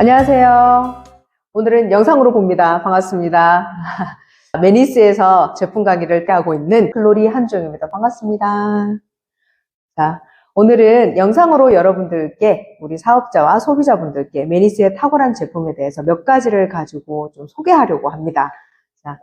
안녕하세요. 오늘은 영상으로 봅니다. 반갑습니다. 매니스에서 제품 강의를 하고 있는 플로리 한주영입니다. 반갑습니다. 자, 오늘은 영상으로 여러분들께, 우리 사업자와 소비자분들께 매니스의 탁월한 제품에 대해서 몇 가지를 가지고 좀 소개하려고 합니다. 자,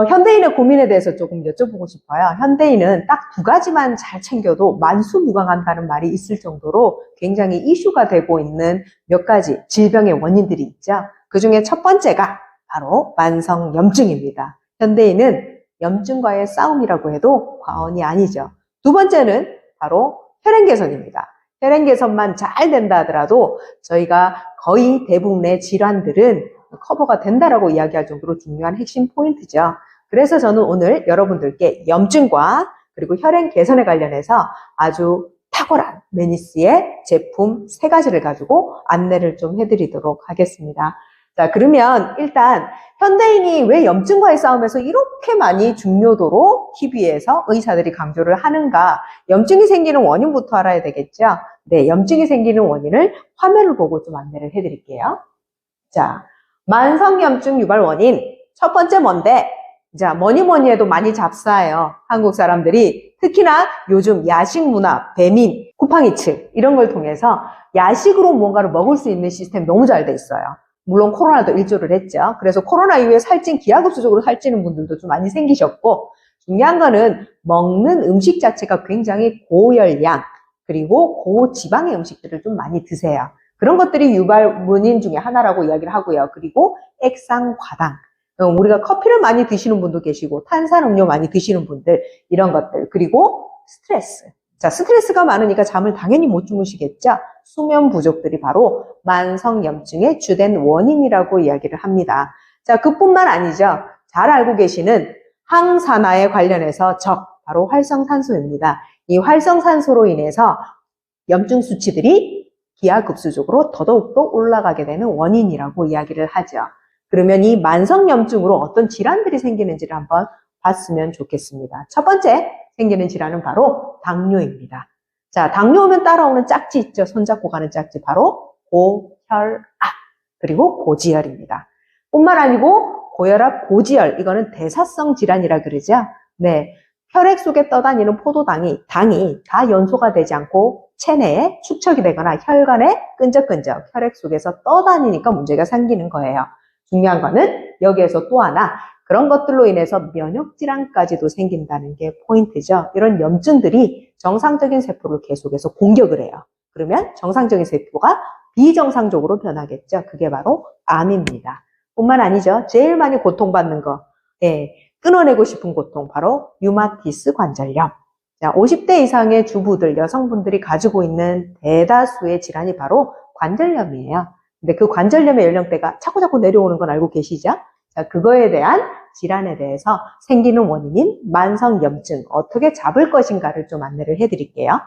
현대인의 고민에 대해서 조금 여쭤보고 싶어요. 현대인은 딱 두 가지만 잘 챙겨도 만수무강한다는 말이 있을 정도로 굉장히 이슈가 되고 있는 몇 가지 질병의 원인들이 있죠. 그 중에 첫 번째가 바로 만성염증입니다. 현대인은 염증과의 싸움이라고 해도 과언이 아니죠. 두 번째는 바로 혈행 개선입니다. 혈행 개선만 잘 된다 하더라도 저희가 거의 대부분의 질환들은 커버가 된다라고 이야기할 정도로 중요한 핵심 포인트죠. 그래서 저는 오늘 여러분들께 염증과 그리고 혈행 개선에 관련해서 아주 탁월한 매니스의 제품 3가지를 가지고 안내를 좀 해드리도록 하겠습니다. 자, 그러면 일단 현대인이 왜 염증과의 싸움에서 이렇게 많이 중요도로 TV에서 의사들이 강조를 하는가? 염증이 생기는 원인부터 알아야 되겠죠? 네, 염증이 생기는 원인을 화면을 보고 좀 안내를 해드릴게요. 자, 만성염증 유발 원인 첫 번째 뭔데? 자, 뭐니 해도 많이 잡사해요. 한국 사람들이 특히나 요즘 야식 문화, 배민, 쿠팡이츠 이런 걸 통해서 야식으로 뭔가를 먹을 수 있는 시스템 너무 잘 돼 있어요. 물론 코로나도 일조를 했죠. 그래서 코로나 이후에 살찐 기하급수적으로 살찌는 분들도 좀 많이 생기셨고, 중요한 거는 먹는 음식 자체가 굉장히 고열량 그리고 고지방의 음식들을 좀 많이 드세요. 그런 것들이 유발 원인 중에 하나라고 이야기를 하고요. 그리고 액상 과당, 우리가 커피를 많이 드시는 분도 계시고 탄산음료 많이 드시는 분들, 이런 것들, 그리고 스트레스. 자, 스트레스가 많으니까 잠을 당연히 못 주무시겠죠? 수면 부족들이 바로 만성염증의 주된 원인이라고 이야기를 합니다. 자, 그뿐만 아니죠. 잘 알고 계시는 항산화에 관련해서 바로 활성산소입니다. 이 활성산소로 인해서 염증 수치들이 기하급수적으로 더더욱더 올라가게 되는 원인이라고 이야기를 하죠. 그러면 이 만성염증으로 어떤 질환들이 생기는지를 한번 봤으면 좋겠습니다. 첫 번째 생기는 질환은 바로 당뇨입니다. 자, 당뇨 오면 따라오는 짝지 있죠. 손잡고 가는 짝지, 바로 고혈압 그리고 고지혈입니다. 뿐만 아니고 고혈압, 고지혈, 이거는 대사성 질환이라 그러죠. 네, 혈액 속에 떠다니는 포도당이 다 연소가 되지 않고 체내에 축적이 되거나 혈관에 끈적끈적 혈액 속에서 떠다니니까 문제가 생기는 거예요. 중요한 거는 여기에서 또 하나, 그런 것들로 인해서 면역질환까지도 생긴다는 게 포인트죠. 이런 염증들이 정상적인 세포를 계속해서 공격을 해요. 그러면 정상적인 세포가 비정상적으로 변하겠죠. 그게 바로 암입니다. 뿐만 아니죠. 제일 많이 고통받는 거, 끊어내고 싶은 고통, 바로 류마티스 관절염. 자, 50대 이상의 주부들, 여성분들이 가지고 있는 대다수의 질환이 바로 관절염이에요. 근데 그 관절염의 연령대가 자꾸 내려오는 건 알고 계시죠? 자, 그거에 대한 질환에 대해서 생기는 원인인 만성염증, 어떻게 잡을 것인가를 좀 안내를 해드릴게요.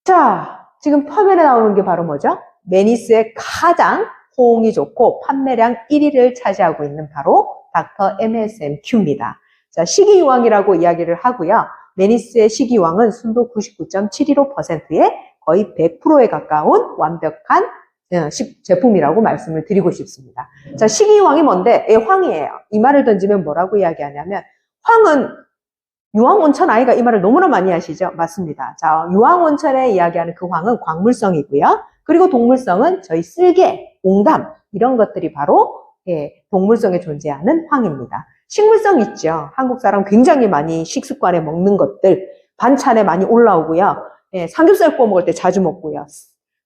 자, 지금 화면에 나오는 게 바로 뭐죠? 매니스의 가장 호응이 좋고 판매량 1위를 차지하고 있는 바로 닥터 MSM-Q입니다. 자, 식이유황이라고 이야기를 하고요. 매니스의 식이유황은 순도 99.715%에 거의 100%에 가까운 완벽한 제품이라고 말씀을 드리고 싶습니다. 자, 식이유황이 뭔데? 황이에요. 이 말을 던지면 뭐라고 이야기하냐면, 황은 유황온천 아이가, 이 말을 너무나 많이 하시죠? 맞습니다. 자, 유황온천에 이야기하는 그 황은 광물성이고요. 그리고 동물성은 저희 쓸개, 옹담, 이런 것들이 바로 동물성에 존재하는 황입니다. 식물성 있죠. 한국 사람 굉장히 많이 식습관에 먹는 것들, 반찬에 많이 올라오고요. 삼겹살 구워 먹을 때 자주 먹고요.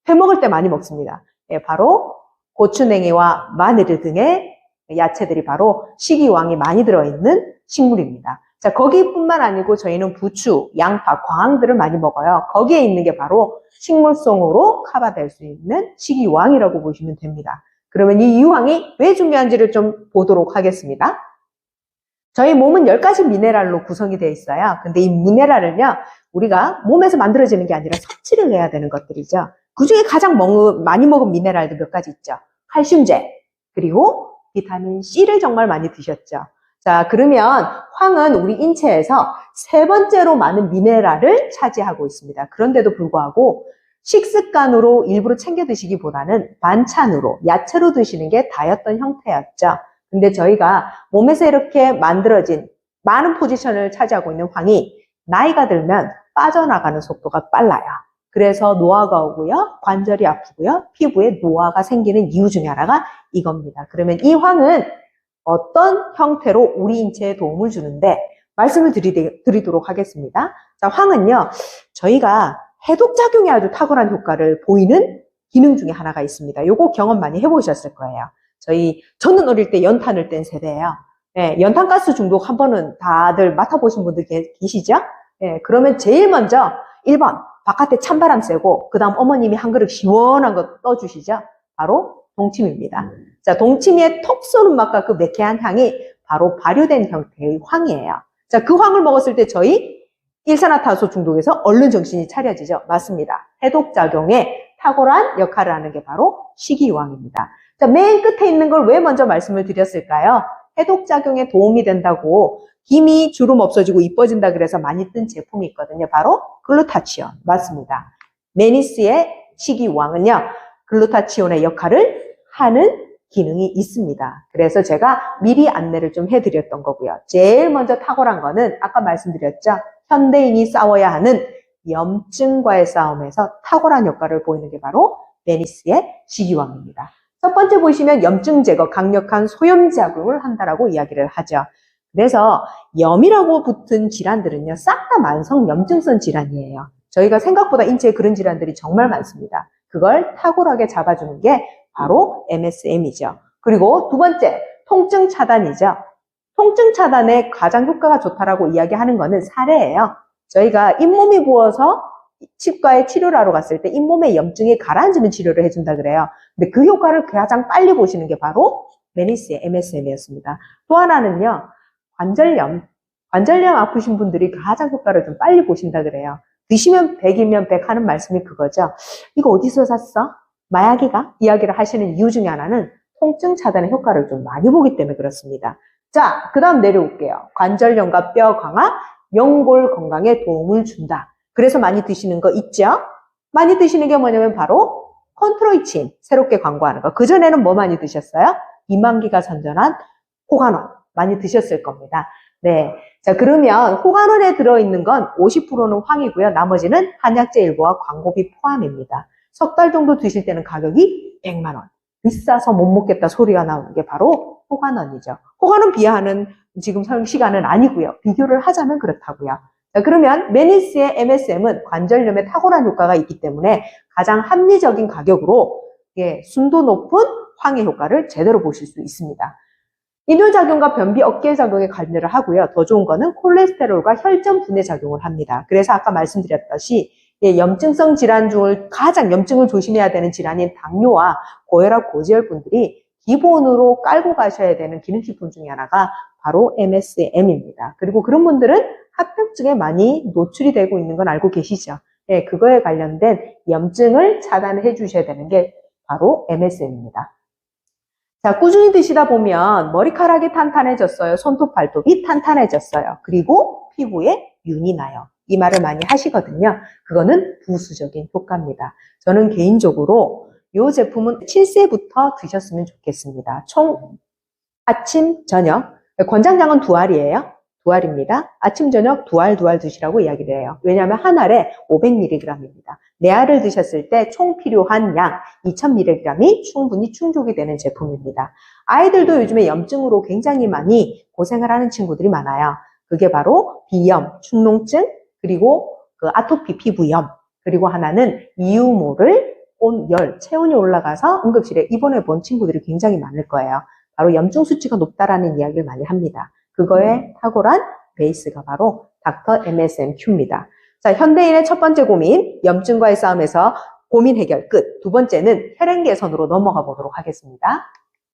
회 먹을 때 많이 먹습니다. 바로 고추냉이와 마늘 등의 야채들이 바로 식이유황이 많이 들어있는 식물입니다. 자, 거기뿐만 아니고 저희는 부추, 양파, 광들을 많이 먹어요. 거기에 있는 게 바로 식물성으로 커버될 수 있는 식이유황이라고 보시면 됩니다. 그러면 이 유황이 왜 중요한지를 좀 보도록 하겠습니다. 저희 몸은 10가지 미네랄로 구성이 되어 있어요. 근데 이 미네랄을요, 우리가 몸에서 만들어지는 게 아니라 섭취를 해야 되는 것들이죠. 그 중에 가장 많이 먹은 미네랄도 몇 가지 있죠. 칼슘제, 그리고 비타민 C를 정말 많이 드셨죠. 자, 그러면 황은 우리 인체에서 3번째로 많은 미네랄을 차지하고 있습니다. 그런데도 불구하고 식습관으로 일부러 챙겨 드시기보다는 반찬으로, 야채로 드시는 게 다였던 형태였죠. 근데 저희가 몸에서 이렇게 만들어진 많은 포지션을 차지하고 있는 황이 나이가 들면 빠져나가는 속도가 빨라요. 그래서 노화가 오고요, 관절이 아프고요, 피부에 노화가 생기는 이유 중에 하나가 이겁니다. 그러면 이 황은 어떤 형태로 우리 인체에 도움을 주는데 말씀을 드리도록 하겠습니다. 자, 황은요, 저희가 해독작용에 아주 탁월한 효과를 보이는 기능 중에 하나가 있습니다. 요거 경험 많이 해보셨을 거예요. 저는 어릴 때 연탄을 뗀 세대예요. 예, 연탄가스 중독 한 번은 다들 맡아보신 분들 계시죠? 예, 그러면 제일 먼저 1번, 바깥에 찬바람 쐬고, 그 다음 어머님이 한 그릇 시원한 거 떠주시죠? 바로 동치미입니다. 자, 동치미의 톡 쏘는 맛과 그 매캐한 향이 바로 발효된 형태의 황이에요. 자, 그 황을 먹었을 때 저희 일산화탄소 중독에서 얼른 정신이 차려지죠? 맞습니다. 해독작용에 탁월한 역할을 하는 게 바로 식이유황입니다. 자, 맨 끝에 있는 걸 왜 먼저 말씀을 드렸을까요? 해독작용에 도움이 된다고 김이 주름 없어지고 이뻐진다 그래서 많이 뜬 제품이 있거든요. 바로 글루타치온. 맞습니다. 메니스의 식이유황은요, 글루타치온의 역할을 하는 기능이 있습니다. 그래서 제가 미리 안내를 좀 해드렸던 거고요. 제일 먼저 탁월한 거는 아까 말씀드렸죠. 현대인이 싸워야 하는 염증과의 싸움에서 탁월한 효과를 보이는 게 바로 메니스의 식이유황입니다. 첫 번째 보시면 염증 제거, 강력한 소염작용을 한다라고 이야기를 하죠. 그래서 염이라고 붙은 질환들은요, 싹 다 만성 염증성 질환이에요. 저희가 생각보다 인체에 그런 질환들이 정말 많습니다. 그걸 탁월하게 잡아주는 게 바로 MSM이죠. 그리고 두 번째, 통증 차단이죠. 통증 차단에 가장 효과가 좋다라고 이야기하는 거는 사례예요. 저희가 잇몸이 부어서 치과에 치료를 하러 갔을 때 잇몸의 염증이 가라앉으면 치료를 해준다 그래요. 근데 그 효과를 가장 빨리 보시는 게 바로 메니스의 MSM이었습니다. 또 하나는요, 관절염 아프신 분들이 가장 효과를 좀 빨리 보신다 그래요. 드시면 100이면 100 하는 말씀이 그거죠. 이거 어디서 샀어? 마약이가? 이야기를 하시는 이유 중에 하나는 통증 차단의 효과를 좀 많이 보기 때문에 그렇습니다. 자, 그 다음 내려올게요. 관절염과 뼈 강화, 연골 건강에 도움을 준다. 그래서 많이 드시는 거 있죠? 많이 드시는 게 뭐냐면 바로 컨트로이친, 새롭게 광고하는 거. 그전에는 뭐 많이 드셨어요? 이만기가 선전한 호간원 많이 드셨을 겁니다. 네. 자, 그러면 호간원에 들어있는 건 50%는 황이고요. 나머지는 한약재 일부와 광고비 포함입니다. 석 달 정도 드실 때는 가격이 100만 원. 비싸서 못 먹겠다 소리가 나오는 게 바로 호간원이죠. 호간원 비하하는 지금 시간은 아니고요. 비교를 하자면 그렇다고요. 자, 그러면 메니스의 MSM은 관절염에 탁월한 효과가 있기 때문에 가장 합리적인 가격으로 순도 높은 황의 효과를 제대로 보실 수 있습니다. 이뇨작용과 변비 억제 작용에 관여를 하고요. 더 좋은 거는 콜레스테롤과 혈전 분해 작용을 합니다. 그래서 아까 말씀드렸듯이 염증성 질환 중을 가장 염증을 조심해야 되는 질환인 당뇨와 고혈압, 고지혈 분들이 기본으로 깔고 가셔야 되는 기능식품 중에 하나가 바로 MSM입니다. 그리고 그런 분들은 합병증에 많이 노출이 되고 있는 건 알고 계시죠? 네, 그거에 관련된 염증을 차단해 주셔야 되는 게 바로 MSM입니다. 자, 꾸준히 드시다 보면 머리카락이 탄탄해졌어요. 손톱, 발톱이 탄탄해졌어요. 그리고 피부에 윤이 나요. 이 말을 많이 하시거든요. 그거는 부수적인 효과입니다. 저는 개인적으로 이 제품은 7세부터 드셨으면 좋겠습니다. 총 아침, 저녁, 권장량은 2알이에요. 2알입니다. 아침, 저녁 2알 드시라고 이야기를 해요. 왜냐하면 한 알에 500mg입니다. 4알을 드셨을 때 총 필요한 양 2000mg이 충분히 충족이 되는 제품입니다. 아이들도 요즘에 염증으로 굉장히 많이 고생을 하는 친구들이 많아요. 그게 바로 비염, 축농증, 그리고 그 아토피 피부염, 그리고 하나는 이유모를 온 열, 체온이 올라가서 응급실에 입원해 본 친구들이 굉장히 많을 거예요. 바로 염증 수치가 높다라는 이야기를 많이 합니다. 그거에 탁월한 베이스가 바로 닥터 MSMQ입니다. 자, 현대인의 첫 번째 고민, 염증과의 싸움에서 고민 해결 끝. 두 번째는 혈행 개선으로 넘어가 보도록 하겠습니다.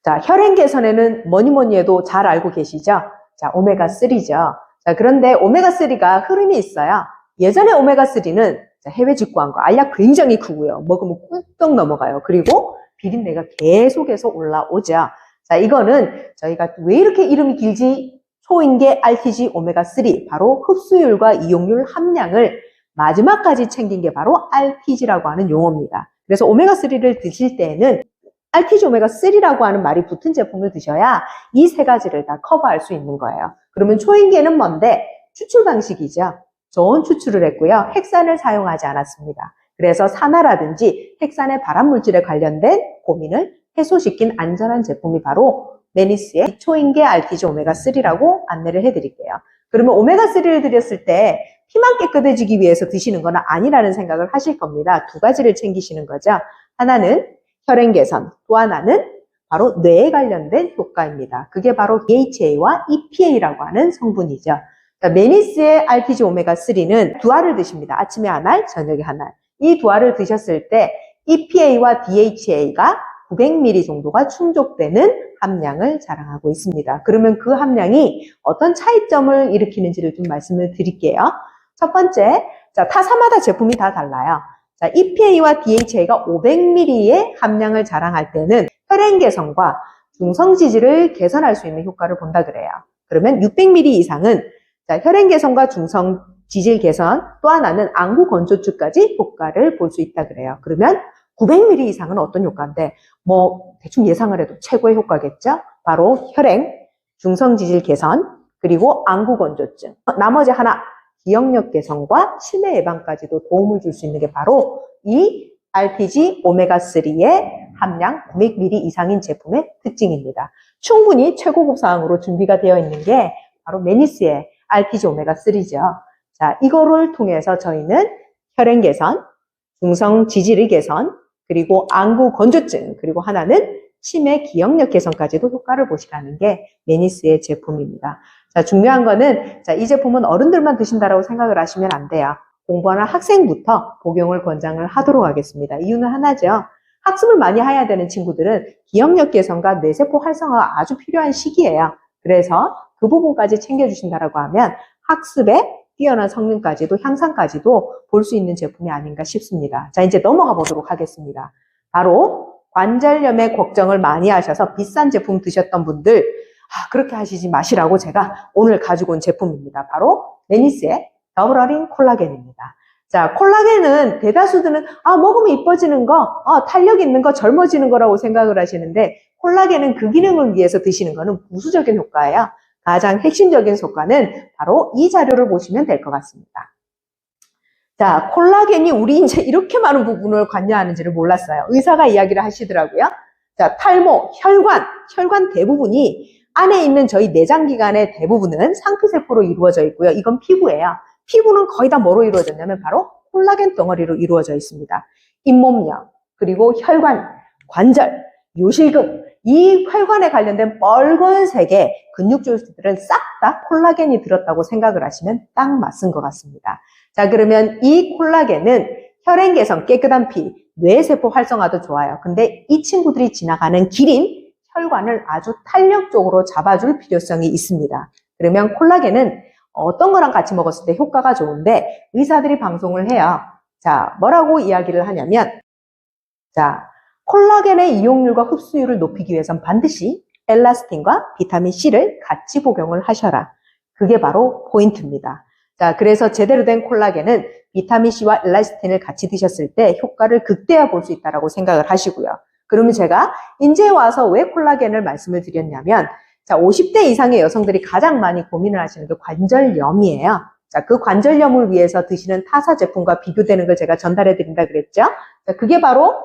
자, 혈행 개선에는 뭐니 해도 잘 알고 계시죠? 자, 오메가3죠. 자, 그런데 오메가3가 흐름이 있어요. 예전에 오메가3는 해외 직구한 거, 알약 굉장히 크고요. 먹으면 꿀떡 넘어가요. 그리고 비린내가 계속해서 올라오죠. 자, 이거는 저희가 왜 이렇게 이름이 길지? 초인계 RTG 오메가3, 바로 흡수율과 이용률 함량을 마지막까지 챙긴 게 바로 RTG라고 하는 용어입니다. 그래서 오메가3를 드실 때에는 RTG 오메가3라고 하는 말이 붙은 제품을 드셔야 이 세 가지를 다 커버할 수 있는 거예요. 그러면 초인계는 뭔데? 추출 방식이죠. 좋은 추출을 했고요. 핵산을 사용하지 않았습니다. 그래서 산화라든지 핵산의 발암물질에 관련된 고민을 해소시킨 안전한 제품이 바로 메니스의 초인계 RTG 오메가3라고 안내를 해드릴게요. 그러면 오메가3를 드렸을 때 피만 깨끗해지기 위해서 드시는 건 아니라는 생각을 하실 겁니다. 두 가지를 챙기시는 거죠. 하나는 혈행 개선, 또 하나는 바로 뇌에 관련된 효과입니다. 그게 바로 DHA와 EPA라고 하는 성분이죠. 그러니까 메니스의 RTG 오메가3는 두 알을 드십니다. 아침에 한 알, 저녁에 한 알. 이 두 알을 드셨을 때 EPA와 DHA가 900ml 정도가 충족되는 함량을 자랑하고 있습니다. 그러면 그 함량이 어떤 차이점을 일으키는지를 좀 말씀을 드릴게요. 첫 번째, 자, 타사마다 제품이 다 달라요. 자, EPA와 DHA가 500ml의 함량을 자랑할 때는 혈행 개선과 중성 지질을 개선할 수 있는 효과를 본다 그래요. 그러면 600ml 이상은 자, 혈행 개선과 중성 지질 개선, 또 하나는 안구 건조증까지 효과를 볼 수 있다 그래요. 그러면 900ml 이상은 어떤 효과인데, 뭐 대충 예상을 해도 최고의 효과겠죠? 바로 혈행, 중성 지질 개선, 그리고 안구 건조증. 나머지 하나, 기억력 개선과 치매 예방까지도 도움을 줄 수 있는 게 바로 이 RTG 오메가3의 함량 900ml 이상인 제품의 특징입니다. 충분히 최고급 사항으로 준비가 되어 있는 게 바로 메니스의 RTG 오메가3죠. 자, 이거를 통해서 저희는 혈행 개선, 중성 지질 개선, 그리고 안구 건조증, 그리고 하나는 치매 기억력 개선까지도 효과를 보시라는 게 메니스의 제품입니다. 자, 중요한 거는, 자, 이 제품은 어른들만 드신다라고 생각을 하시면 안 돼요. 공부하는 학생부터 복용을 권장을 하도록 하겠습니다. 이유는 하나죠. 학습을 많이 해야 되는 친구들은 기억력 개선과 뇌세포 활성화가 아주 필요한 시기예요. 그래서 그 부분까지 챙겨주신다라고 하면 학습에 뛰어난 성능까지도 향상까지도 볼 수 있는 제품이 아닌가 싶습니다. 자, 이제 넘어가 보도록 하겠습니다. 바로 관절염에 걱정을 많이 하셔서 비싼 제품 드셨던 분들, 그렇게 하시지 마시라고 제가 오늘 가지고 온 제품입니다. 바로 메니스의 더블 어린 콜라겐입니다. 자, 콜라겐은 대다수들은 먹으면 이뻐지는 거, 탄력 있는 거, 젊어지는 거라고 생각을 하시는데 콜라겐은 그 기능을 위해서 드시는 거는 부수적인 효과예요. 가장 핵심적인 효과는 바로 이 자료를 보시면 될 것 같습니다. 자, 콜라겐이 우리 이제 이렇게 많은 부분을 관여하는지를 몰랐어요. 의사가 이야기를 하시더라고요. 자, 탈모, 혈관 대부분이 안에 있는 저희 내장기관의 대부분은 상피세포로 이루어져 있고요. 이건 피부예요. 피부는 거의 다 뭐로 이루어졌냐면 바로 콜라겐 덩어리로 이루어져 있습니다. 잇몸력, 그리고 혈관, 관절, 요실금, 이 혈관에 관련된 빨간색의 근육조직들은 싹 다 콜라겐이 들었다고 생각을 하시면 딱 맞은 것 같습니다. 자, 그러면 이 콜라겐은 혈행 개선, 깨끗한 피, 뇌세포 활성화도 좋아요. 근데 이 친구들이 지나가는 길인 혈관을 아주 탄력적으로 잡아줄 필요성이 있습니다. 그러면 콜라겐은 어떤 거랑 같이 먹었을 때 효과가 좋은데 의사들이 방송을 해요. 자, 뭐라고 이야기를 하냐면, 자, 콜라겐의 이용률과 흡수율을 높이기 위해선 반드시 엘라스틴과 비타민C를 같이 복용을 하셔라. 그게 바로 포인트입니다. 자, 그래서 제대로 된 콜라겐은 비타민C와 엘라스틴을 같이 드셨을 때 효과를 극대화 볼 수 있다고 생각을 하시고요. 그러면 제가 이제 와서 왜 콜라겐을 말씀을 드렸냐면, 자, 50대 이상의 여성들이 가장 많이 고민을 하시는 게 관절염이에요. 자, 그 관절염을 위해서 드시는 타사 제품과 비교되는 걸 제가 전달해 드린다 그랬죠? 자, 그게 바로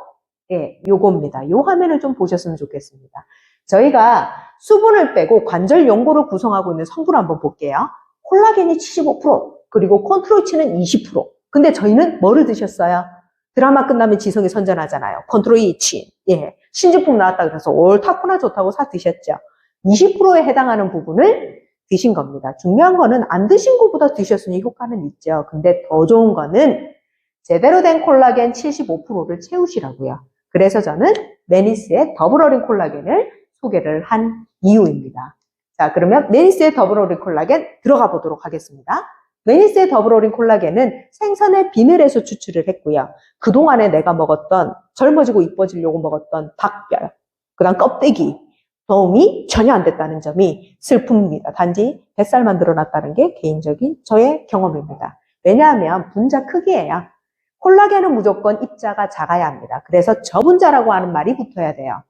요겁니다. 요 화면을 좀 보셨으면 좋겠습니다. 저희가 수분을 빼고 관절 연고를 구성하고 있는 성분을 한번 볼게요. 콜라겐이 75%, 그리고 컨트롤치는 20%. 근데 저희는 뭐를 드셨어요? 드라마 끝나면 지성이 선전하잖아요. 컨트롤치. 신제품 나왔다 그래서 옳다구나 좋다고 사 드셨죠. 20%에 해당하는 부분을 드신 겁니다. 중요한 거는 안 드신 것보다 드셨으니 효과는 있죠. 근데 더 좋은 거는 제대로 된 콜라겐 75%를 채우시라고요. 그래서 저는 메니스의 더블 어린 콜라겐을 소개를 한 이유입니다. 자, 그러면 메니스의 더블 어린 콜라겐 들어가 보도록 하겠습니다. 메니스의 더블 어린 콜라겐은 생선의 비늘에서 추출을 했고요. 그동안에 내가 먹었던, 젊어지고 이뻐지려고 먹었던 닭뼈, 그 다음 껍데기, 도움이 전혀 안 됐다는 점이 슬픔입니다. 단지 뱃살만 늘어났다는 게 개인적인 저의 경험입니다. 왜냐하면 분자 크기예요. 콜라겐은 무조건 입자가 작아야 합니다. 그래서 저분자라고 하는 말이 붙어야 돼요.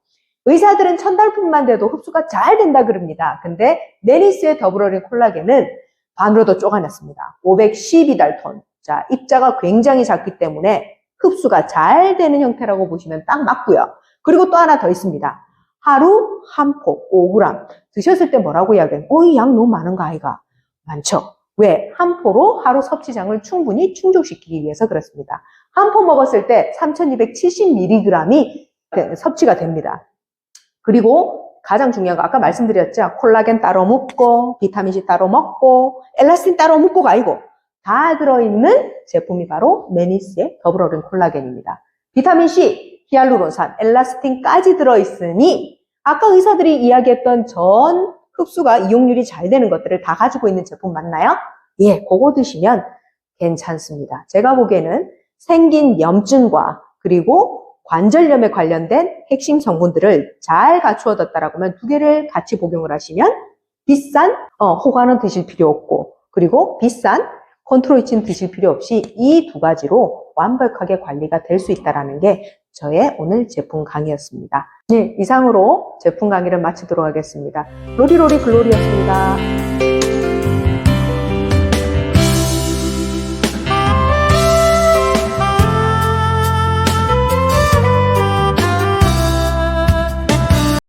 의사들은 1000달러뿐만 돼도 흡수가 잘 된다 그럽니다. 근데 메니스의 더블어린 콜라겐은 반으로 더 쪼가냈습니다. 512달톤. 자, 입자가 굉장히 작기 때문에 흡수가 잘 되는 형태라고 보시면 딱 맞고요. 그리고 또 하나 더 있습니다. 하루 한 포, 5g. 드셨을 때 뭐라고 이야기해요? 이 양 너무 많은 거 아이가? 많죠? 왜? 한 포로 하루 섭취량을 충분히 충족시키기 위해서 그렇습니다. 한 포 먹었을 때 3270mg이 섭취가 됩니다. 그리고 가장 중요한 거 아까 말씀드렸죠? 콜라겐 따로 먹고 비타민C 따로 먹고 엘라스틴 따로 먹고가 아니고 다 들어있는 제품이 바로 메니스의 더블어린 콜라겐입니다. 비타민C, 히알루론산, 엘라스틴까지 들어있으니 아까 의사들이 이야기했던 전 흡수가 이용률이 잘 되는 것들을 다 가지고 있는 제품 맞나요? 예, 그거 드시면 괜찮습니다. 제가 보기에는 생긴 염증과 그리고 관절염에 관련된 핵심 성분들을 잘 갖추어뒀다라고 하면 두 개를 같이 복용을 하시면 비싼 호가는 드실 필요 없고 그리고 비싼 컨트로이친 드실 필요 없이 이 두 가지로 완벽하게 관리가 될 수 있다는 게 저의 오늘 제품 강의였습니다. 네, 이상으로 제품 강의를 마치도록 하겠습니다. 로리로리 글로리였습니다.